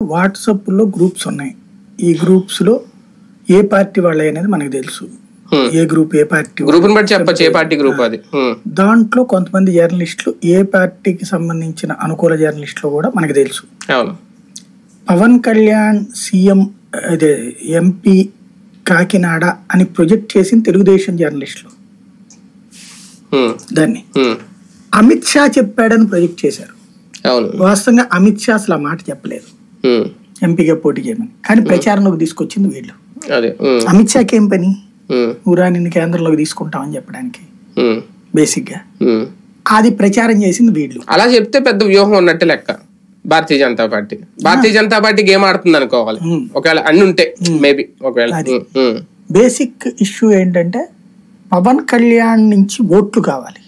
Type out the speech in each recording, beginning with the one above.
వాట్సాప్లో గ్రూప్స్ ఉన్నాయి. ఈ గ్రూప్స్లో ఏ పార్టీ వాళ్ళే అనేది మనకు తెలుసు. ఏ గ్రూప్ ఏ పార్టీ గ్రూప్ని బట్టి చెప్పచ్చు ఏ పార్టీ గ్రూప్ అది. దాంట్లో కొంతమంది జర్నలిస్టులు ఏ పార్టీకి సంబంధించిన అనుకూల జర్నలిస్టులు కూడా మనకు తెలుసు. పవన్ కళ్యాణ్ సీఎం అదే ఎంపీ కాకినాడ అని ప్రొజెక్ట్ చేసిన తెలుగుదేశం జర్నలిస్టులు దాన్ని అమిత్ షా చెప్పాడని ప్రొజెక్ట్ చేశారు. వాస్తవంగా అమిత్ షా అసలు ఆ మాట చెప్పలేదు ఎంపీగా పోటీ చేయమని, కానీ ప్రచారంలోకి తీసుకొచ్చింది వీళ్ళు. అమిత్ షాకి ఏం పని, ఊరా నిన్ను కేంద్రంలోకి తీసుకుంటామని చెప్పడానికి బేసిక్ గా అది ప్రచారం చేసింది వీళ్ళు. అలా చెప్తే పెద్ద వ్యూహం ఉన్నట్టు లెక్క. భారతీయ జనతా పార్టీ గేమ్ ఆడుతుంది అనుకోవాలి ఒకవేళ అన్ని ఉంటే మేబీ. ఒకవేళ బేసిక్ ఇష్యూ ఏంటంటే పవన్ కళ్యాణ్ నుంచి ఓట్లు కావాలి.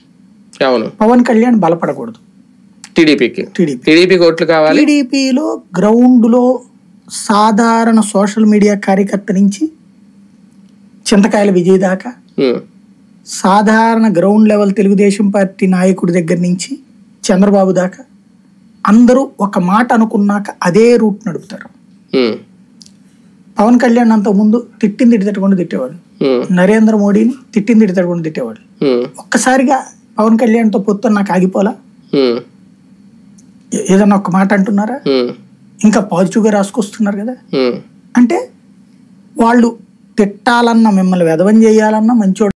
అవును, పవన్ కళ్యాణ్ బలపడకూడదు. టీడీపీకి ఓట్లు కావాలి. టీడీపీలో గ్రౌండ్ లో సాధారణ సోషల్ మీడియా కార్యకర్త నుంచి చింతకాయల విజయ్ దాకా, సాధారణ గ్రౌండ్ లెవెల్ తెలుగుదేశం పార్టీ నాయకుడి దగ్గర నుంచి చంద్రబాబు దాకా అందరూ ఒక మాట అనుకున్నాక అదే రూట్ నడుపుతారు. పవన్ కళ్యాణ్ అంతకు ముందు తిట్టింది తిట్టకుండా తిట్టేవాడు, నరేంద్ర మోడీని తిట్టింది తిట్టకుండా తిట్టేవాడు. ఒక్కసారిగా పవన్ కళ్యాణ్ తో పొత్తు నాకు ఆగిపోలా, ఏదన్నా ఒక మాట అంటున్నారా, ఇంకా పాజిటివ్ గా రాసుకొస్తున్నారు కదా. అంటే వాళ్ళు తిట్టాలన్నా, మిమ్మల్ని వెధవం చేయాలన్నా మంచోడు